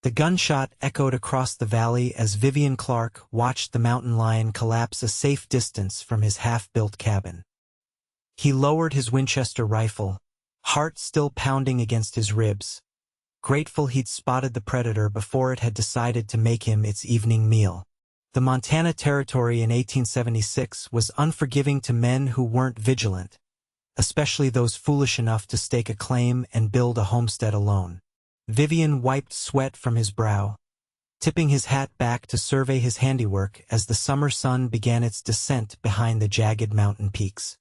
The gunshot echoed across the valley as Vivian Clark watched the mountain lion collapse a safe distance from his half-built cabin. He lowered his Winchester rifle, heart still pounding against his ribs, grateful he'd spotted the predator before it had decided to make him its evening meal. The Montana Territory in 1876 was unforgiving to men who weren't vigilant, especially those foolish enough to stake a claim and build a homestead alone. Vivian wiped sweat from his brow, tipping his hat back to survey his handiwork as the summer sun began its descent behind the jagged mountain peaks.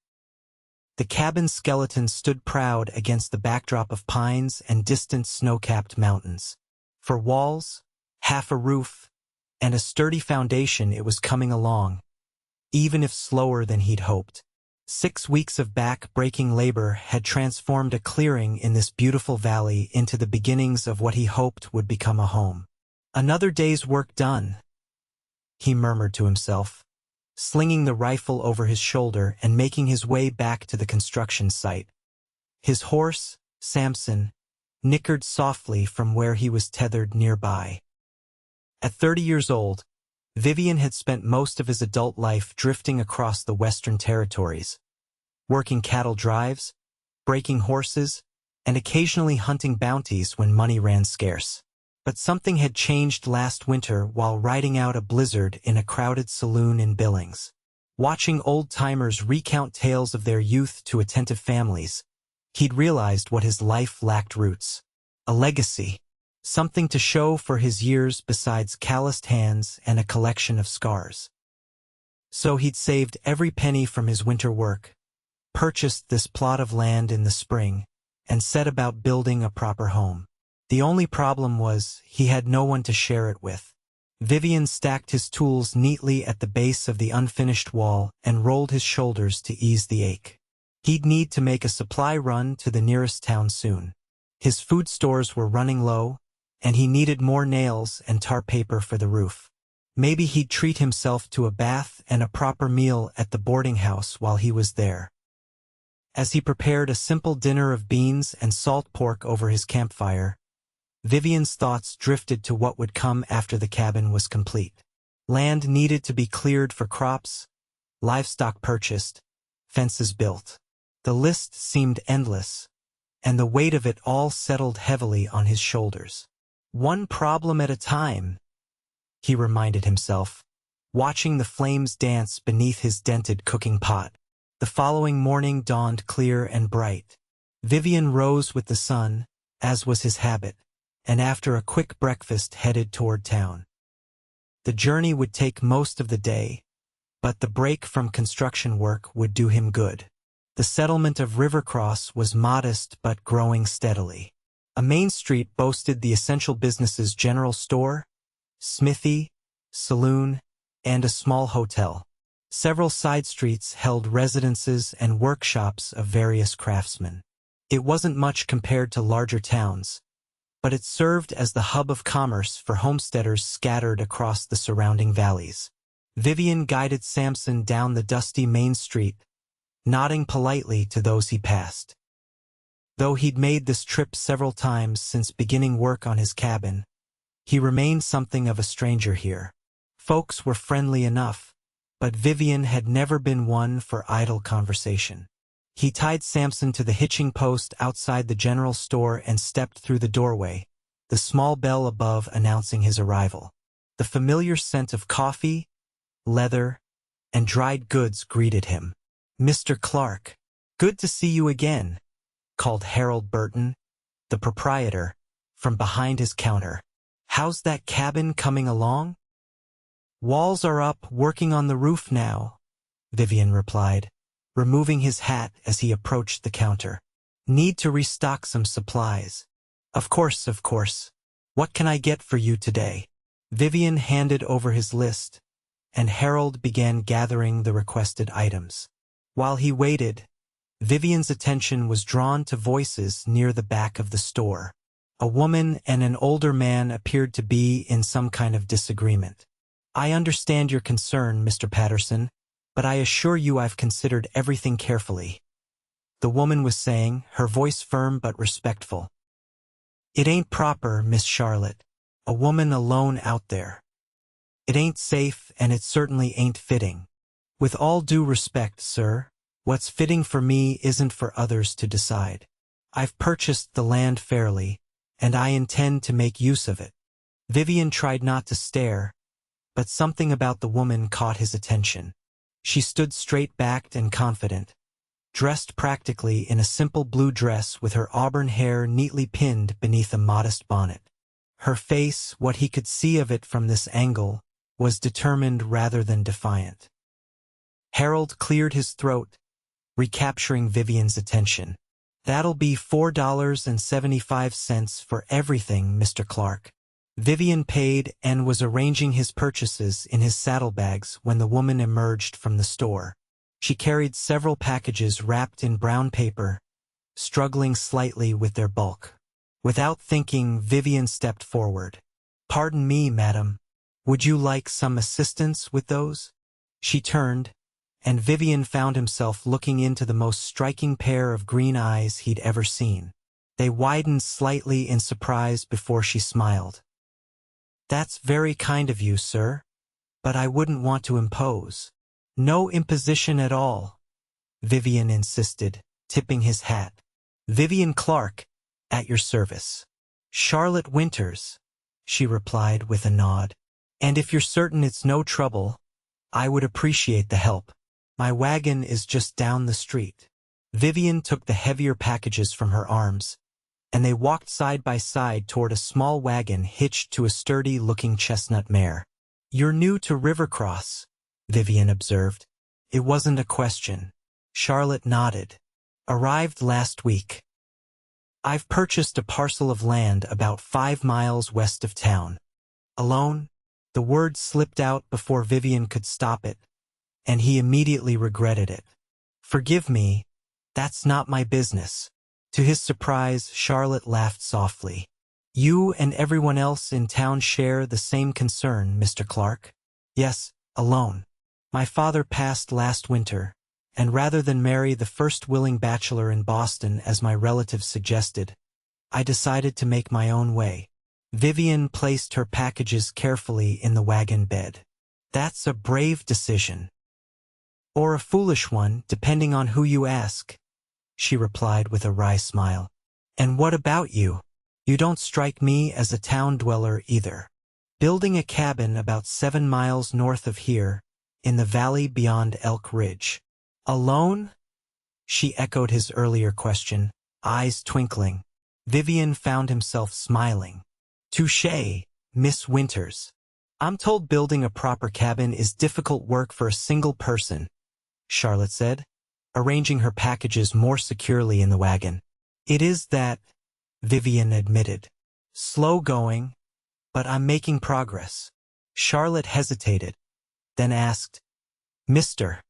The cabin's skeleton stood proud against the backdrop of pines and distant snow-capped mountains. For walls, half a roof, and a sturdy foundation, it was coming along, even if slower than he'd hoped. 6 weeks of back-breaking labor had transformed a clearing in this beautiful valley into the beginnings of what he hoped would become a home. Another day's work done, he murmured to himself, slinging the rifle over his shoulder and making his way back to the construction site. His horse, Samson, nickered softly from where he was tethered nearby. At 30 years old, Vivian had spent most of his adult life drifting across the Western Territories, working cattle drives, breaking horses, and occasionally hunting bounties when money ran scarce. But something had changed last winter while riding out a blizzard in a crowded saloon in Billings. Watching old-timers recount tales of their youth to attentive families, he'd realized what his life lacked: roots, a legacy, something to show for his years besides calloused hands and a collection of scars. So he'd saved every penny from his winter work, purchased this plot of land in the spring, and set about building a proper home. The only problem was he had no one to share it with. Vivian stacked his tools neatly at the base of the unfinished wall and rolled his shoulders to ease the ache. He'd need to make a supply run to the nearest town soon. His food stores were running low, and he needed more nails and tar paper for the roof. Maybe he'd treat himself to a bath and a proper meal at the boarding house while he was there. As he prepared a simple dinner of beans and salt pork over his campfire, Vivian's thoughts drifted to what would come after the cabin was complete. Land needed to be cleared for crops, livestock purchased, fences built. The list seemed endless, and the weight of it all settled heavily on his shoulders. One problem at a time, he reminded himself, watching the flames dance beneath his dented cooking pot. The following morning dawned clear and bright. Vivian rose with the sun, as was his habit, and after a quick breakfast headed toward town. The journey would take most of the day, but the break from construction work would do him good. The settlement of Rivercross was modest but growing steadily. A main street boasted the essential businesses: general store, smithy, saloon, and a small hotel. Several side streets held residences and workshops of various craftsmen. It wasn't much compared to larger towns, but it served as the hub of commerce for homesteaders scattered across the surrounding valleys. Vivian guided Samson down the dusty main street, nodding politely to those he passed. Though he'd made this trip several times since beginning work on his cabin, he remained something of a stranger here. Folks were friendly enough, but Vivian had never been one for idle conversation. He tied Samson to the hitching post outside the general store and stepped through the doorway, the small bell above announcing his arrival. The familiar scent of coffee, leather, and dried goods greeted him. "Mr. Clark, good to see you again," called Harold Burton, the proprietor, from behind his counter. "How's that cabin coming along?" "Walls are up, working on the roof now," Vivian replied, removing his hat as he approached the counter. "Need to restock some supplies." Of course. What can I get for you today?" Vivian handed over his list, and Harold began gathering the requested items. While he waited, Vivian's attention was drawn to voices near the back of the store. A woman and an older man appeared to be in some kind of disagreement. "I understand your concern, Mr. Patterson, but I assure you I've considered everything carefully," the woman was saying, her voice firm but respectful. "It ain't proper, Miss Charlotte. A woman alone out there. It ain't safe, and it certainly ain't fitting. With all due respect, sir, what's fitting for me isn't for others to decide. I've purchased the land fairly, and I intend to make use of it. Vivian tried not to stare, but something about the woman caught his attention. She stood straight-backed and confident, dressed practically in a simple blue dress with her auburn hair neatly pinned beneath a modest bonnet. Her face, what he could see of it from this angle, was determined rather than defiant. Harold cleared his throat, recapturing Vivian's attention. That'll be $4.75 for everything, Mr. Clark. Vivian paid and was arranging his purchases in his saddlebags when the woman emerged from the store. She carried several packages wrapped in brown paper, struggling slightly with their bulk. Without thinking, Vivian stepped forward. "Pardon me, madam. Would you like some assistance with those?" She turned, and Vivian found himself looking into the most striking pair of green eyes he'd ever seen. They widened slightly in surprise before she smiled. "That's very kind of you, sir, but I wouldn't want to impose." "No imposition at all," Vivian insisted, tipping his hat. "Vivian Clark, at your service." "Charlotte Winters," she replied with a nod. "And if you're certain it's no trouble, I would appreciate the help. My wagon is just down the street." Vivian took the heavier packages from her arms, and they walked side by side toward a small wagon hitched to a sturdy-looking chestnut mare. "You're new to Rivercross," Vivian observed. It wasn't a question. Charlotte nodded. "Arrived last week. I've purchased a parcel of land about 5 miles west of town." "Alone?" The word slipped out before Vivian could stop it, and he immediately regretted it. "Forgive me, that's not my business." To his surprise, Charlotte laughed softly. "You and everyone else in town share the same concern, Mr. Clark?" "Yes, alone. My father passed last winter, and rather than marry the first willing bachelor in Boston as my relatives suggested, I decided to make my own way." Vivian placed her packages carefully in the wagon bed. "That's a brave decision." "Or a foolish one, depending on who you ask," she replied with a wry smile. "And what about you? You don't strike me as a town dweller either." "Building a cabin about 7 miles north of here, in the valley beyond Elk Ridge." "Alone?" she echoed his earlier question, eyes twinkling. Vivian found himself smiling. "Touché, Miss Winters. I'm told building a proper cabin is difficult work for a single person," Charlotte said, arranging her packages more securely in the wagon. "It is that," Vivian admitted. "Slow going, but I'm making progress." Charlotte hesitated, then asked, "Mr.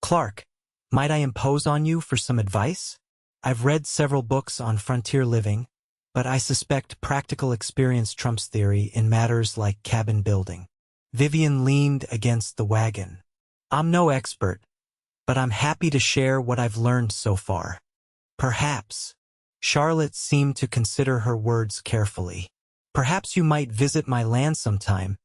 Clark, might I impose on you for some advice? I've read several books on frontier living, but I suspect practical experience trumps theory in matters like cabin building." Vivian leaned against the wagon. "I'm no expert, but I'm happy to share what I've learned so far." "Perhaps," Charlotte seemed to consider her words carefully, "perhaps you might visit my land sometime,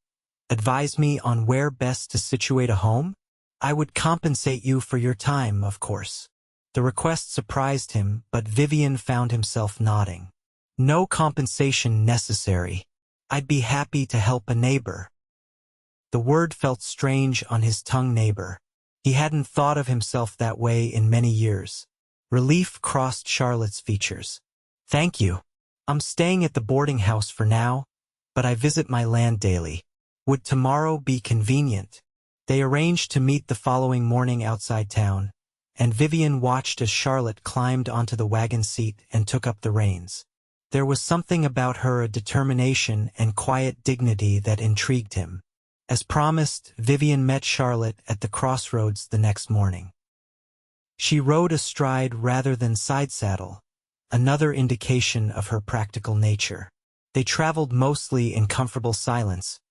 advise me on where best to situate a home? I would compensate you for your time, of course." The request surprised him, but Vivian found himself nodding. "No compensation necessary. I'd be happy to help a neighbor." The word felt strange on his tongue, neighbor. He hadn't thought of himself that way in many years. Relief crossed Charlotte's features. "Thank you. I'm staying at the boarding house for now, but I visit my land daily. Would tomorrow be convenient?" They arranged to meet the following morning outside town, and Vivian watched as Charlotte climbed onto the wagon seat and took up the reins. There was something about her, a determination and quiet dignity that intrigued him. As promised, Vivian met Charlotte at the crossroads the next morning. She rode astride rather than side saddle, another indication of her practical nature. They traveled mostly in comfortable silence,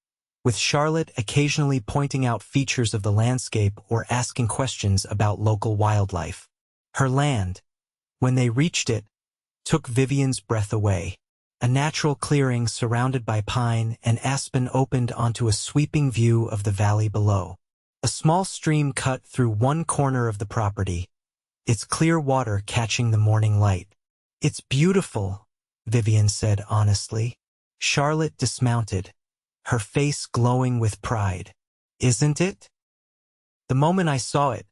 with Charlotte occasionally pointing out features of the landscape or asking questions about local wildlife. Her land, when they reached it, took Vivian's breath away. A natural clearing surrounded by pine and aspen opened onto a sweeping view of the valley below. A small stream cut through one corner of the property, its clear water catching the morning light. "It's beautiful," Vivian said honestly. Charlotte dismounted, her face glowing with pride. "Isn't it? The moment I saw it,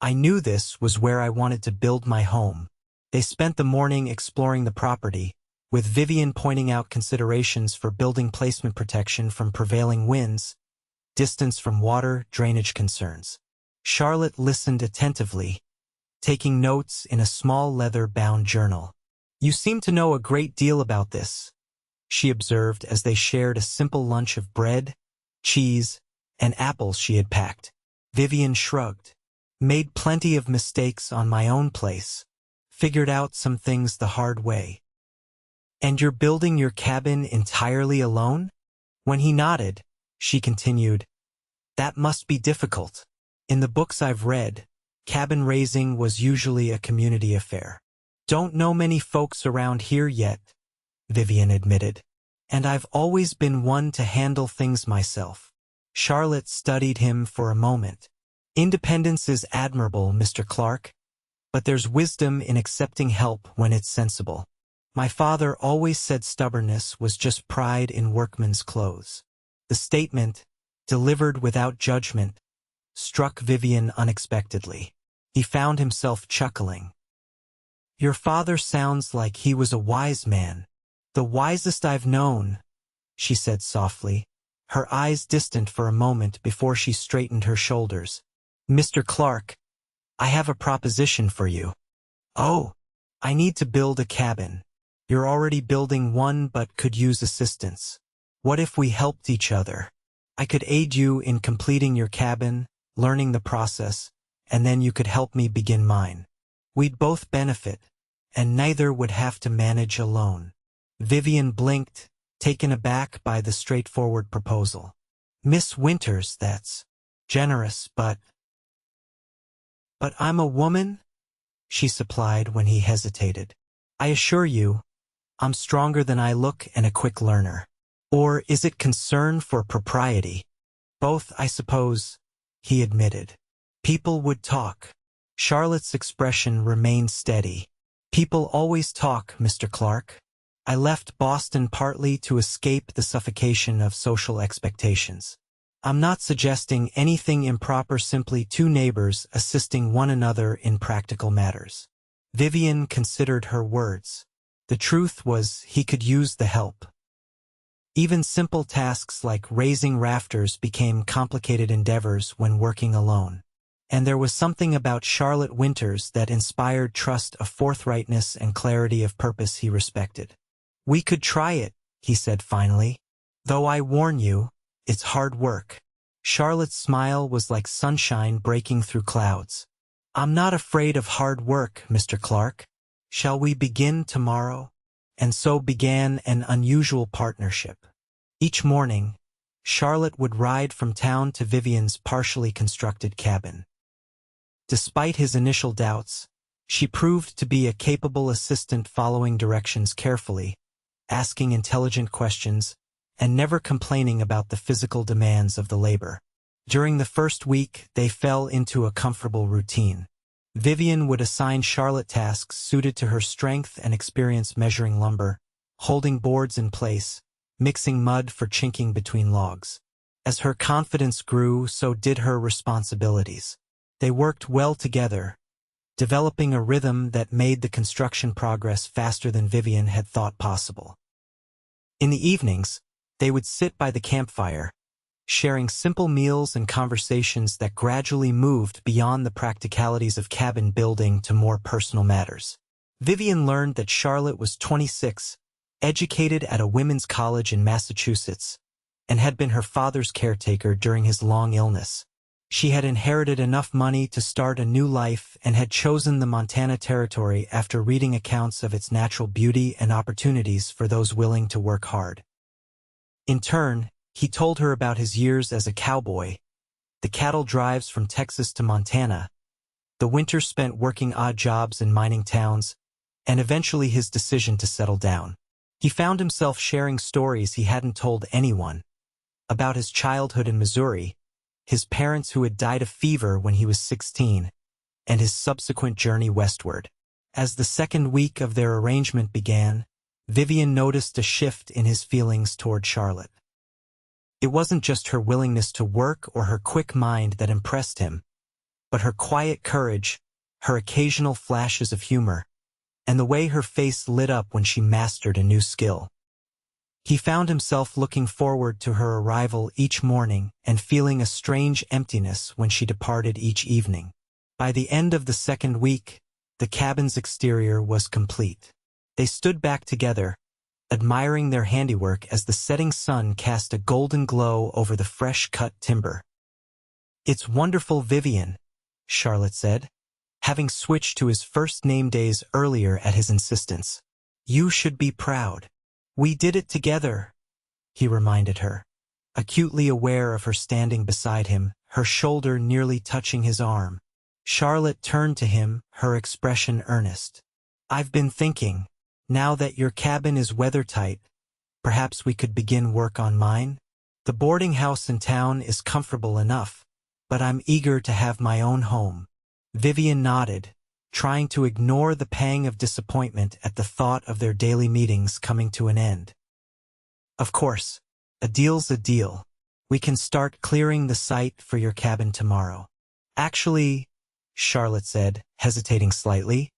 I knew this was where I wanted to build my home." They spent the morning exploring the property, with Vivian pointing out considerations for building placement protection from prevailing winds, distance from water, drainage concerns. Charlotte listened attentively, taking notes in a small leather-bound journal. "You seem to know a great deal about this," she observed as they shared a simple lunch of bread, cheese, and apples she had packed. Vivian shrugged. "Made plenty of mistakes on my own place. Figured out some things the hard way." "And you're building your cabin entirely alone?" When he nodded, she continued, "That must be difficult. In the books I've read, cabin raising was usually a community affair." "Don't know many folks around here yet," Vivian admitted. "And I've always been one to handle things myself." Charlotte studied him for a moment. "Independence is admirable, Mr. Clark, but there's wisdom in accepting help when it's sensible. My father always said stubbornness was just pride in workman's clothes." The statement, delivered without judgment, struck Vivian unexpectedly. He found himself chuckling. "Your father sounds like he was a wise man." "The wisest I've known," she said softly, her eyes distant for a moment before she straightened her shoulders. "Mr. Clark, I have a proposition for you." "Oh, I need to build a cabin. You're already building one but could use assistance. What if we helped each other? I could aid you in completing your cabin, learning the process, and then you could help me begin mine. We'd both benefit, and neither would have to manage alone." Vivian blinked, taken aback by the straightforward proposal. "Miss Winters, that's generous, but I'm a woman," she supplied when he hesitated. "I assure you, I'm stronger than I look and a quick learner." "Or is it concern for propriety?" "Both, I suppose," he admitted. "People would talk." Charlotte's expression remained steady. "People always talk, Mr. Clark. I left Boston partly to escape the suffocation of social expectations. I'm not suggesting anything improper, simply two neighbors assisting one another in practical matters." Vivian considered her words. The truth was he could use the help. Even simple tasks like raising rafters became complicated endeavors when working alone. And there was something about Charlotte Winters that inspired trust, a forthrightness and clarity of purpose he respected. "We could try it," he said finally. "Though I warn you, it's hard work." Charlotte's smile was like sunshine breaking through clouds. "I'm not afraid of hard work, Mr. Clark. Shall we begin tomorrow?" And so began an unusual partnership. Each morning, Charlotte would ride from town to Vivian's partially constructed cabin. Despite his initial doubts, she proved to be a capable assistant, following directions carefully, asking intelligent questions, and never complaining about the physical demands of the labor. During the first week, they fell into a comfortable routine. Vivian would assign Charlotte tasks suited to her strength and experience, measuring lumber, holding boards in place, mixing mud for chinking between logs. As her confidence grew, so did her responsibilities. They worked well together, developing a rhythm that made the construction progress faster than Vivian had thought possible. In the evenings, they would sit by the campfire, sharing simple meals and conversations that gradually moved beyond the practicalities of cabin building to more personal matters. Vivian learned that Charlotte was 26, educated at a women's college in Massachusetts, and had been her father's caretaker during his long illness. She had inherited enough money to start a new life and had chosen the Montana Territory after reading accounts of its natural beauty and opportunities for those willing to work hard. In turn, he told her about his years as a cowboy, the cattle drives from Texas to Montana, the winters spent working odd jobs in mining towns, and eventually his decision to settle down. He found himself sharing stories he hadn't told anyone, about his childhood in Missouri, his parents who had died of fever when he was 16, and his subsequent journey westward. As the second week of their arrangement began, Vivian noticed a shift in his feelings toward Charlotte. It wasn't just her willingness to work or her quick mind that impressed him, but her quiet courage, her occasional flashes of humor, and the way her face lit up when she mastered a new skill. He found himself looking forward to her arrival each morning and feeling a strange emptiness when she departed each evening. By the end of the second week, the cabin's exterior was complete. They stood back together, admiring their handiwork as the setting sun cast a golden glow over the fresh-cut timber. "It's wonderful, Vivian," Charlotte said, having switched to his first name days earlier at his insistence. "You should be proud." "We did it together," he reminded her, acutely aware of her standing beside him, her shoulder nearly touching his arm. Charlotte turned to him, her expression earnest. "I've been thinking, now that your cabin is weathertight, perhaps we could begin work on mine? The boarding house in town is comfortable enough, but I'm eager to have my own home." Vivian nodded, trying to ignore the pang of disappointment at the thought of their daily meetings coming to an end. "Of course, a deal's a deal. We can start clearing the site for your cabin tomorrow." "Actually," Charlotte said, hesitating slightly,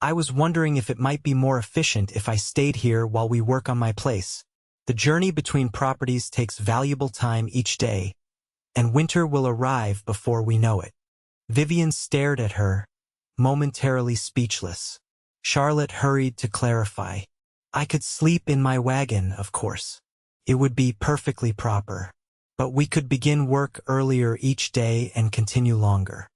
"I was wondering if it might be more efficient if I stayed here while we work on my place. The journey between properties takes valuable time each day, and winter will arrive before we know it." Vivian stared at her, momentarily speechless. Charlotte hurried to clarify. "I could sleep in my wagon, of course. It would be perfectly proper. But we could begin work earlier each day and continue longer.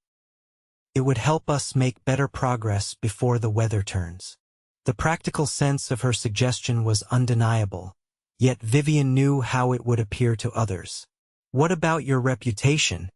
It would help us make better progress before the weather turns." The practical sense of her suggestion was undeniable, yet Vivian knew how it would appear to others. "What about your reputation?"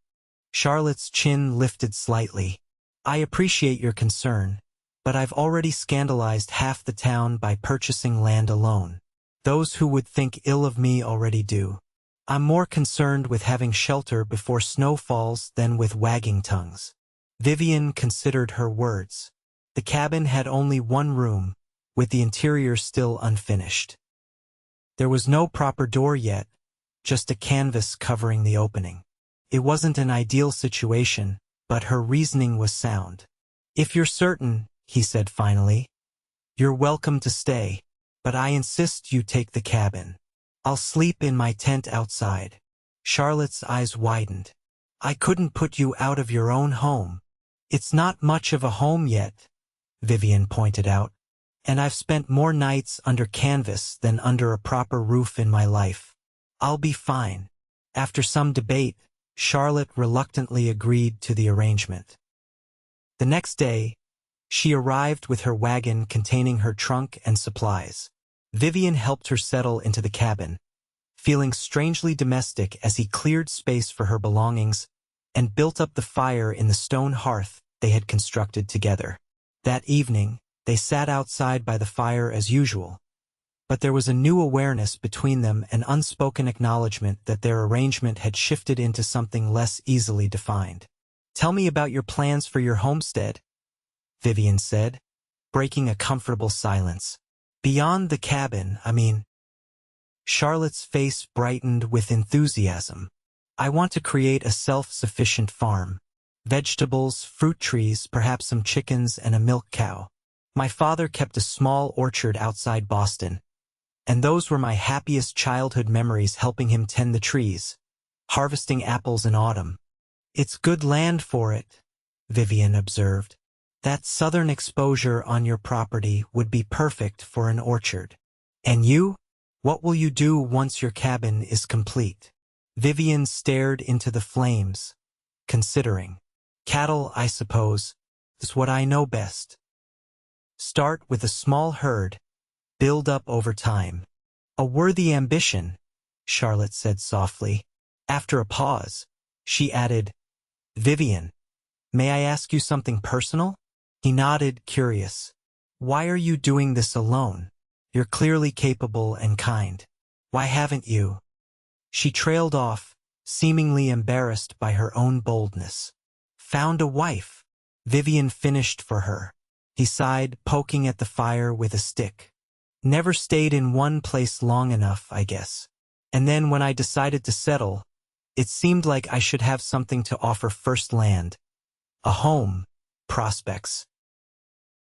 Charlotte's chin lifted slightly. "I appreciate your concern, but I've already scandalized half the town by purchasing land alone. Those who would think ill of me already do. I'm more concerned with having shelter before snow falls than with wagging tongues." Vivian considered her words. The cabin had only one room, with the interior still unfinished. There was no proper door yet, just a canvas covering the opening. It wasn't an ideal situation, but her reasoning was sound. "If you're certain," he said finally, "you're welcome to stay, but I insist you take the cabin. I'll sleep in my tent outside." Charlotte's eyes widened. "I couldn't put you out of your own home." "It's not much of a home yet," Vivian pointed out, "and I've spent more nights under canvas than under a proper roof in my life. I'll be fine." After some debate, Charlotte reluctantly agreed to the arrangement. The next day, she arrived with her wagon containing her trunk and supplies. Vivian helped her settle into the cabin, feeling strangely domestic as he cleared space for her belongings and built up the fire in the stone hearth they had constructed together. That evening, they sat outside by the fire as usual, but there was a new awareness between them, an unspoken acknowledgement that their arrangement had shifted into something less easily defined. "Tell me about your plans for your homestead," Vivian said, breaking a comfortable silence. "Beyond the cabin, I mean." Charlotte's face brightened with enthusiasm. "I want to create a self-sufficient farm. Vegetables, fruit trees, perhaps some chickens and a milk cow. My father kept a small orchard outside Boston, and those were my happiest childhood memories, helping him tend the trees, harvesting apples in autumn." "It's good land for it," Vivian observed. "That southern exposure on your property would be perfect for an orchard." "And you? What will you do once your cabin is complete?" Vivian stared into the flames, considering. "Cattle, I suppose, is what I know best. Start with a small herd, build up over time." "A worthy ambition," Charlotte said softly. After a pause, she added, "Vivian, may I ask you something personal?" He nodded, curious. "Why are you doing this alone?" You're clearly capable and kind. Why haven't you?" She trailed off, seemingly embarrassed by her own boldness. "Found a wife," Vivian finished for her. He sighed, poking at the fire with a stick. "Never stayed in one place long enough, I guess. And then when I decided to settle, it seemed like I should have something to offer first: land, a home, prospects."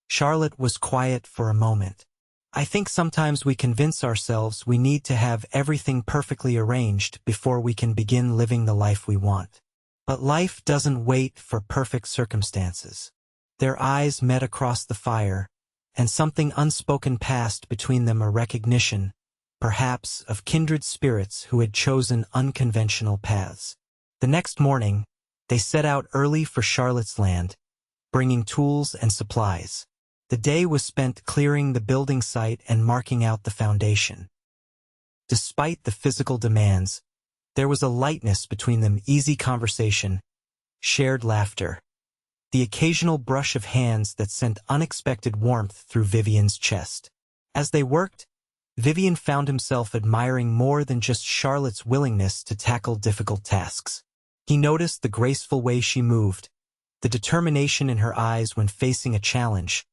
Charlotte was quiet for a moment. "I think sometimes we convince ourselves we need to have everything perfectly arranged before we can begin living the life we want. But life doesn't wait for perfect circumstances." Their eyes met across the fire, and something unspoken passed between them, a recognition, perhaps, of kindred spirits who had chosen unconventional paths. The next morning, they set out early for Charlotte's land, bringing tools and supplies. The day was spent clearing the building site and marking out the foundation. Despite the physical demands, there was a lightness between them: easy conversation, shared laughter, the occasional brush of hands that sent unexpected warmth through Vivian's chest. As they worked, Vivian found himself admiring more than just Charlotte's willingness to tackle difficult tasks. He noticed the graceful way she moved, the determination in her eyes when facing a challenge,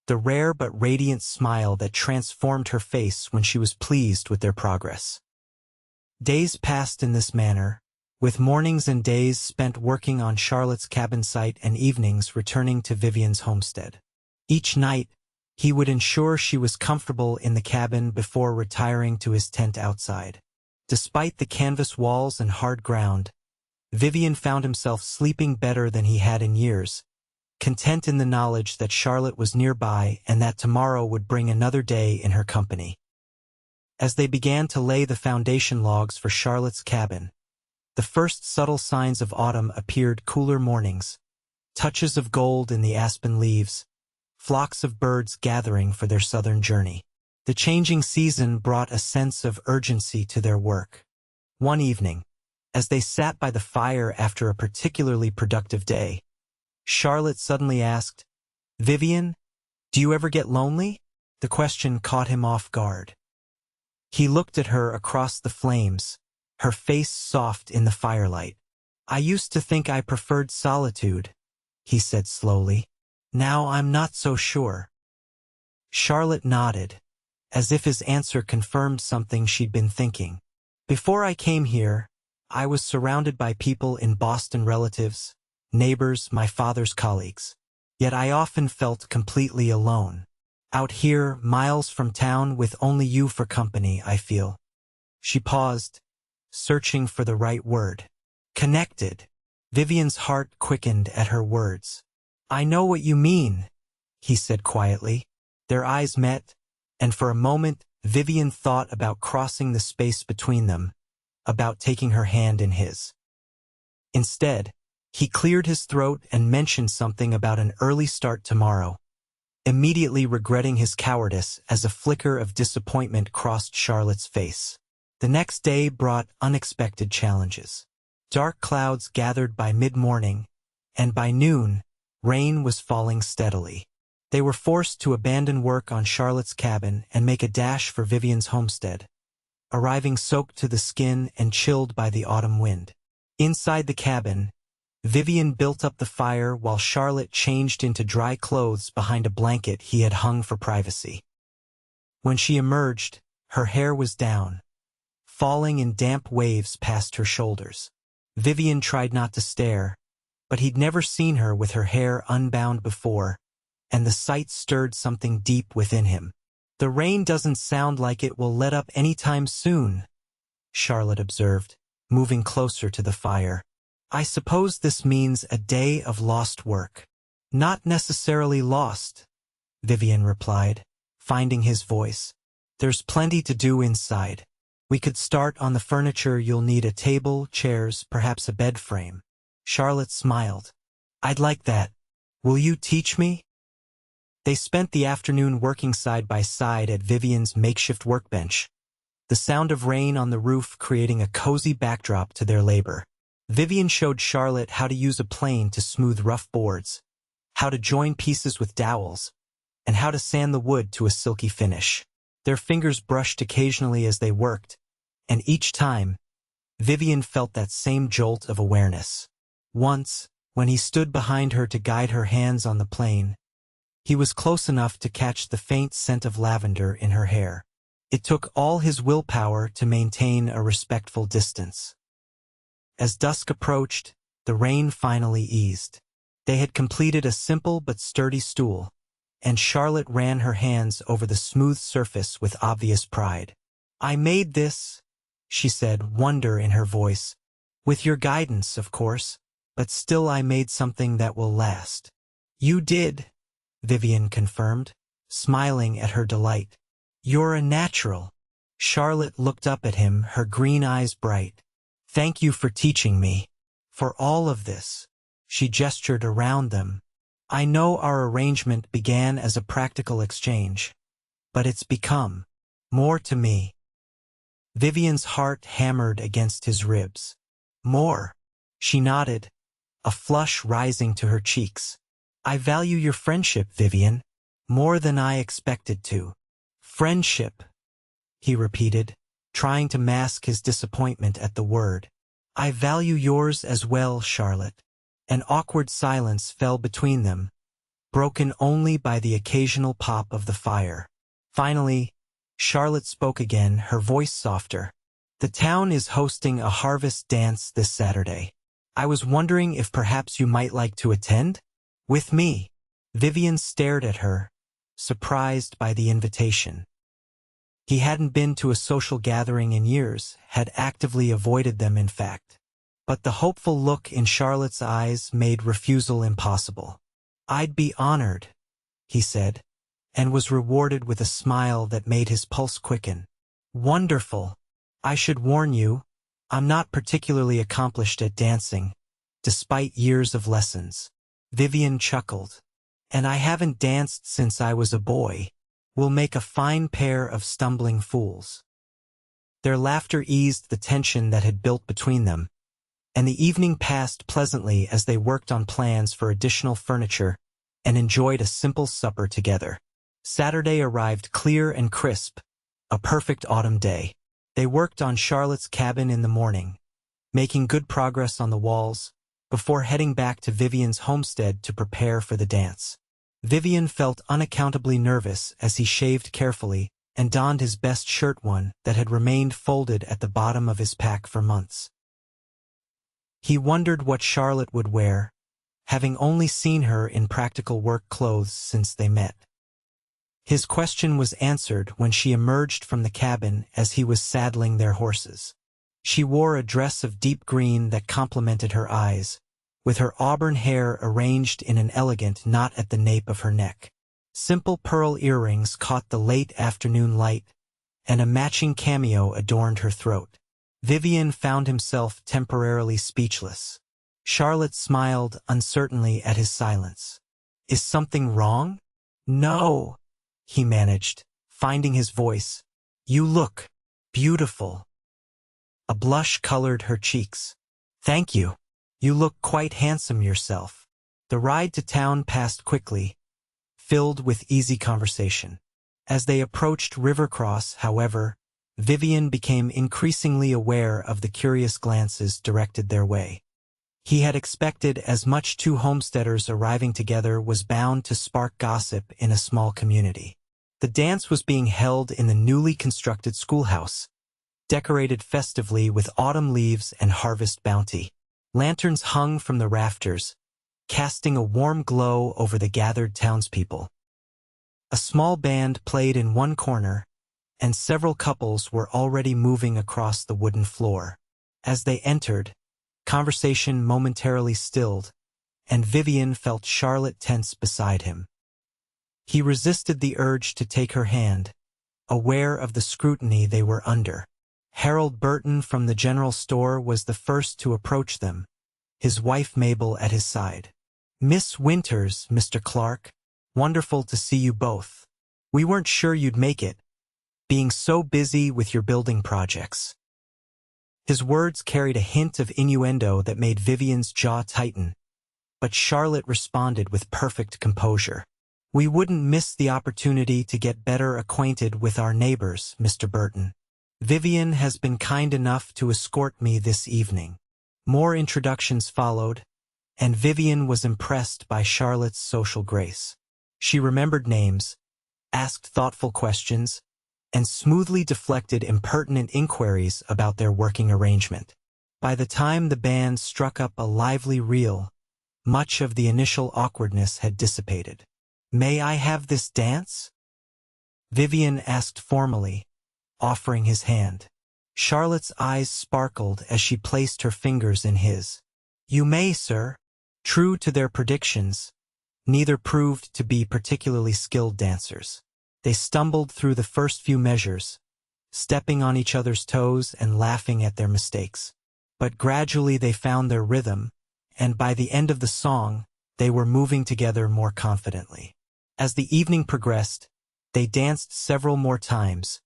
the rare but radiant smile that transformed her face when she was pleased with their progress. Days passed in this manner, with mornings and days spent working on Charlotte's cabin site and evenings returning to Vivian's homestead. Each night, he would ensure she was comfortable in the cabin before retiring to his tent outside. Despite the canvas walls and hard ground, Vivian found himself sleeping better than he had in years, content in the knowledge that Charlotte was nearby and that tomorrow would bring another day in her company. As they began to lay the foundation logs for Charlotte's cabin, the first subtle signs of autumn appeared: cooler mornings, touches of gold in the aspen leaves, flocks of birds gathering for their southern journey. The changing season brought a sense of urgency to their work. One evening, as they sat by the fire after a particularly productive day, Charlotte suddenly asked, "Vivian, do you ever get lonely?" The question caught him off guard. He looked at her across the flames, her face soft in the firelight. "I used to think I preferred solitude," he said slowly. "Now I'm not so sure." Charlotte nodded, as if his answer confirmed something she'd been thinking. "Before I came here, I was surrounded by people in Boston: relatives, neighbors, my father's colleagues. Yet I often felt completely alone. Out here, miles from town, with only you for company, I feel." She paused, searching for the right word. "Connected." Vivian's heart quickened at her words. "I know what you mean," he said quietly. Their eyes met, and for a moment Vivian thought about crossing the space between them, about taking her hand in his. Instead, he cleared his throat and mentioned something about an early start tomorrow, immediately regretting his cowardice as a flicker of disappointment crossed Charlotte's face. The next day brought unexpected challenges. Dark clouds gathered by mid-morning, and by noon, rain was falling steadily. They were forced to abandon work on Charlotte's cabin and make a dash for Vivian's homestead, arriving soaked to the skin and chilled by the autumn wind. Inside the cabin, Vivian built up the fire while Charlotte changed into dry clothes behind a blanket he had hung for privacy. When she emerged, her hair was down, falling in damp waves past her shoulders. Vivian tried not to stare, but he'd never seen her with her hair unbound before, and the sight stirred something deep within him. "The rain doesn't sound like it will let up anytime soon," Charlotte observed, moving closer to the fire. "I suppose this means a day of lost work." "Not necessarily lost," Vivian replied, finding his voice. "There's plenty to do inside. We could start on the furniture. You'll need a table, chairs, perhaps a bed frame." Charlotte smiled. "I'd like that. Will you teach me?" They spent the afternoon working side by side at Vivian's makeshift workbench, the sound of rain on the roof creating a cozy backdrop to their labor. Vivian showed Charlotte how to use a plane to smooth rough boards, how to join pieces with dowels, and how to sand the wood to a silky finish. Their fingers brushed occasionally as they worked, and each time, Vivian felt that same jolt of awareness. Once, when he stood behind her to guide her hands on the plane, he was close enough to catch the faint scent of lavender in her hair. It took all his willpower to maintain a respectful distance. As dusk approached, the rain finally eased. They had completed a simple but sturdy stool, and Charlotte ran her hands over the smooth surface with obvious pride. "I made this," she said, wonder in her voice. "With your guidance, of course, but still I made something that will last." "You did," Vivian confirmed, smiling at her delight. "You're a natural." Charlotte looked up at him, her green eyes bright. "Thank you for teaching me. For all of this." She gestured around them. "I know our arrangement began as a practical exchange, but it's become more to me." Vivian's heart hammered against his ribs. "More?" She nodded, a flush rising to her cheeks. "I value your friendship, Vivian, more than I expected to." "Friendship," he repeated, trying to mask his disappointment at the word. "I value yours as well, Charlotte." An awkward silence fell between them, broken only by the occasional pop of the fire. Finally, Charlotte spoke again, her voice softer. "The town is hosting a harvest dance this Saturday. I was wondering if perhaps you might like to attend? With me." Vivian stared at her, surprised by the invitation. He hadn't been to a social gathering in years, had actively avoided them in fact. But the hopeful look in Charlotte's eyes made refusal impossible. "I'd be honored," he said, and was rewarded with a smile that made his pulse quicken. "Wonderful. I should warn you, I'm not particularly accomplished at dancing, despite years of lessons." Vivian chuckled. "And I haven't danced since I was a boy. We'll make a fine pair of stumbling fools." Their laughter eased the tension that had built between them, and the evening passed pleasantly as they worked on plans for additional furniture and enjoyed a simple supper together. Saturday arrived clear and crisp, a perfect autumn day. They worked on Charlotte's cabin in the morning, making good progress on the walls, before heading back to Vivian's homestead to prepare for the dance. Vivian felt unaccountably nervous as he shaved carefully and donned his best shirt, one that had remained folded at the bottom of his pack for months. He wondered what Charlotte would wear, having only seen her in practical work clothes since they met. His question was answered when she emerged from the cabin as he was saddling their horses. She wore a dress of deep green that complemented her eyes, with her auburn hair arranged in an elegant knot at the nape of her neck. Simple pearl earrings caught the late afternoon light, and a matching cameo adorned her throat. Vivian found himself temporarily speechless. Charlotte smiled uncertainly at his silence. "Is something wrong?" "No," he managed, finding his voice. "You look beautiful." A blush colored her cheeks. "Thank you. You look quite handsome yourself." The ride to town passed quickly, filled with easy conversation. As they approached Rivercross, however, Vivian became increasingly aware of the curious glances directed their way. He had expected as much. Two homesteaders arriving together was bound to spark gossip in a small community. The dance was being held in the newly constructed schoolhouse, decorated festively with autumn leaves and harvest bounty. Lanterns hung from the rafters, casting a warm glow over the gathered townspeople. A small band played in one corner, and several couples were already moving across the wooden floor. As they entered, conversation momentarily stilled, and Vivian felt Charlotte tense beside him. He resisted the urge to take her hand, aware of the scrutiny they were under. Harold Burton from the general store was the first to approach them, his wife Mabel at his side. "Miss Winters, Mr. Clark, wonderful to see you both. We weren't sure you'd make it, being so busy with your building projects." His words carried a hint of innuendo that made Vivian's jaw tighten, but Charlotte responded with perfect composure. We wouldn't miss the opportunity to get better acquainted with our neighbors, Mr. Burton. Vivian has been kind enough to escort me this evening." More introductions followed, and Vivian was impressed by Charlotte's social grace. She remembered names, asked thoughtful questions, and smoothly deflected impertinent inquiries about their working arrangement. By the time the band struck up a lively reel, much of the initial awkwardness had dissipated. "May I have this dance?" Vivian asked formally, offering his hand. Charlotte's eyes sparkled as she placed her fingers in his. "You may, sir." True to their predictions, neither proved to be particularly skilled dancers. They stumbled through the first few measures, stepping on each other's toes and laughing at their mistakes. But gradually they found their rhythm, and by the end of the song, they were moving together more confidently. As the evening progressed, they danced several more times,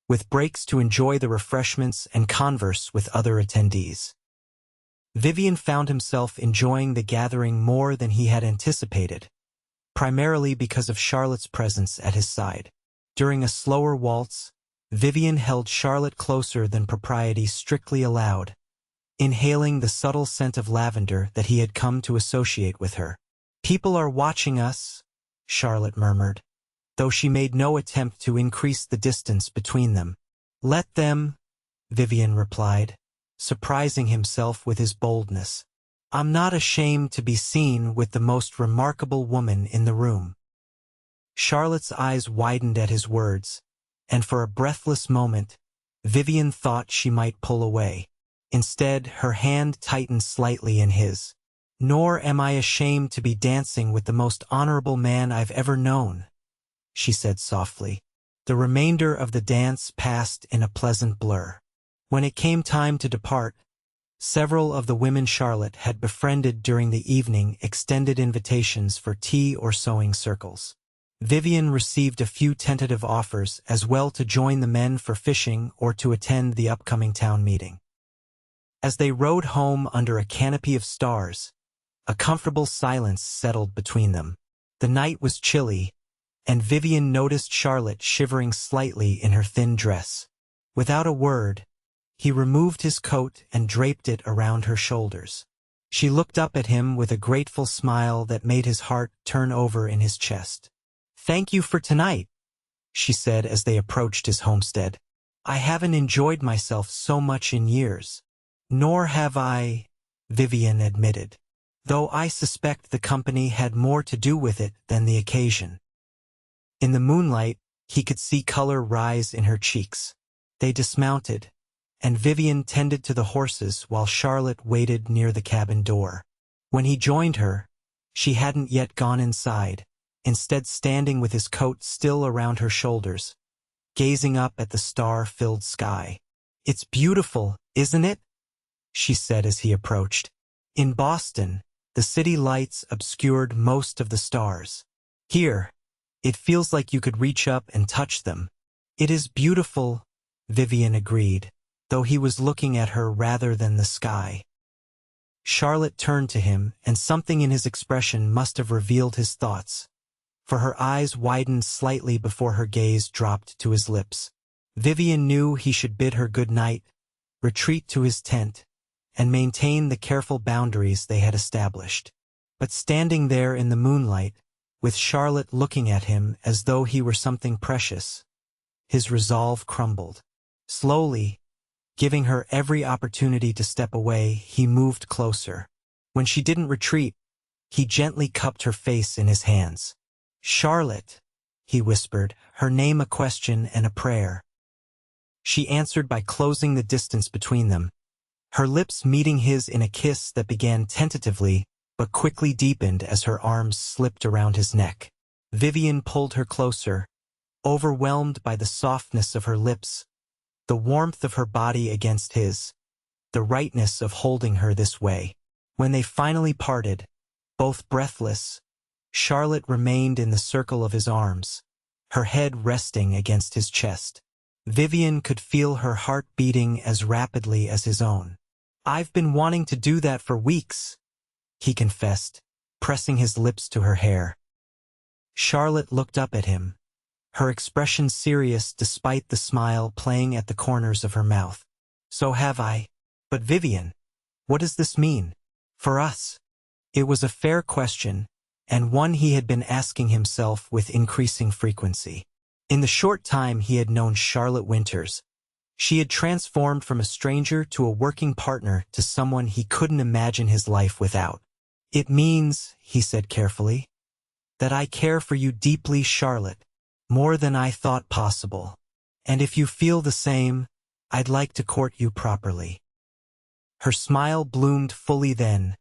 with breaks to enjoy the refreshments and converse with other attendees. Vivian found himself enjoying the gathering more than he had anticipated, primarily because of Charlotte's presence at his side. During a slower waltz, Vivian held Charlotte closer than propriety strictly allowed, inhaling the subtle scent of lavender that he had come to associate with her. "People are watching us," Charlotte murmured, though she made no attempt to increase the distance between them. "Let them," Vivian replied, surprising himself with his boldness. "I'm not ashamed to be seen with the most remarkable woman in the room." Charlotte's eyes widened at his words, and for a breathless moment, Vivian thought she might pull away. Instead, her hand tightened slightly in his. "Nor am I ashamed to be dancing with the most honorable man I've ever known," she said softly. The remainder of the dance passed in a pleasant blur. When it came time to depart, several of the women Charlotte had befriended during the evening extended invitations for tea or sewing circles. Vivian received a few tentative offers as well to join the men for fishing or to attend the upcoming town meeting. As they rode home under a canopy of stars, a comfortable silence settled between them. The night was chilly, and Vivian noticed Charlotte shivering slightly in her thin dress. Without a word, he removed his coat and draped it around her shoulders. She looked up at him with a grateful smile that made his heart turn over in his chest. "Thank you for tonight," she said as they approached his homestead. "I haven't enjoyed myself so much in years." "Nor have I," Vivian admitted, "though I suspect the company had more to do with it than the occasion." In the moonlight, he could see color rise in her cheeks. They dismounted, and Vivian tended to the horses while Charlotte waited near the cabin door. When he joined her, she hadn't yet gone inside, instead standing with his coat still around her shoulders, gazing up at the star-filled sky. "It's beautiful, isn't it?" she said as he approached. In Boston, the city lights obscured most of the stars. Here, it feels like you could reach up and touch them. "It is beautiful," Vivian agreed, though he was looking at her rather than the sky. Charlotte turned to him, and something in his expression must have revealed his thoughts, for her eyes widened slightly before her gaze dropped to his lips. Vivian knew he should bid her good night, retreat to his tent, and maintain the careful boundaries they had established. But standing there in the moonlight, with Charlotte looking at him as though he were something precious, his resolve crumbled. Slowly, giving her every opportunity to step away, he moved closer. When she didn't retreat, he gently cupped her face in his hands. "Charlotte," he whispered, her name a question and a prayer. She answered by closing the distance between them, her lips meeting his in a kiss that began tentatively but quickly deepened as her arms slipped around his neck. Vivian pulled her closer, overwhelmed by the softness of her lips, the warmth of her body against his, the rightness of holding her this way. When they finally parted, both breathless, Charlotte remained in the circle of his arms, her head resting against his chest. Vivian could feel her heart beating as rapidly as his own. "I've been wanting to do that for weeks," he confessed, pressing his lips to her hair. Charlotte looked up at him, her expression serious despite the smile playing at the corners of her mouth. So have I. But Vivian, what does this mean? For us? It was a fair question, and one he had been asking himself with increasing frequency. In the short time he had known Charlotte Winters, she had transformed from a stranger to a working partner to someone he couldn't imagine his life without. It means, he said carefully, that I care for you deeply, Charlotte, more than I thought possible. And if you feel the same, I'd like to court you properly. Her smile bloomed fully then,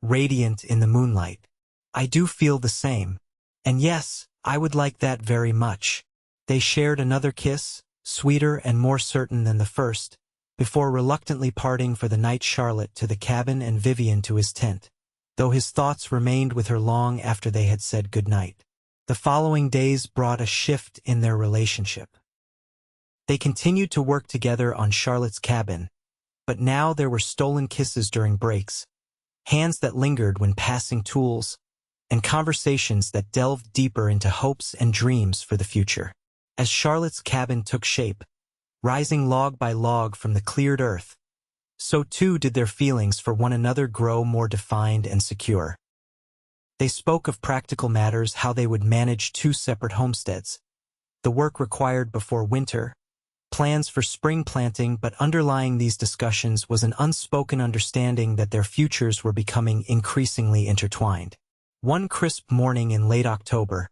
radiant in the moonlight. I do feel the same. And yes, I would like that very much. They shared another kiss, sweeter and more certain than the first, before reluctantly parting for the night, Charlotte to the cabin and Vivian to his tent, though his thoughts remained with her long after they had said goodnight. The following days brought a shift in their relationship. They continued to work together on Charlotte's cabin, but now there were stolen kisses during breaks, hands that lingered when passing tools, and conversations that delved deeper into hopes and dreams for the future. As Charlotte's cabin took shape, rising log by log from the cleared earth, so too did their feelings for one another grow more defined and secure. They spoke of practical matters, how they would manage two separate homesteads, the work required before winter, plans for spring planting, but underlying these discussions was an unspoken understanding that their futures were becoming increasingly intertwined. One crisp morning in late October,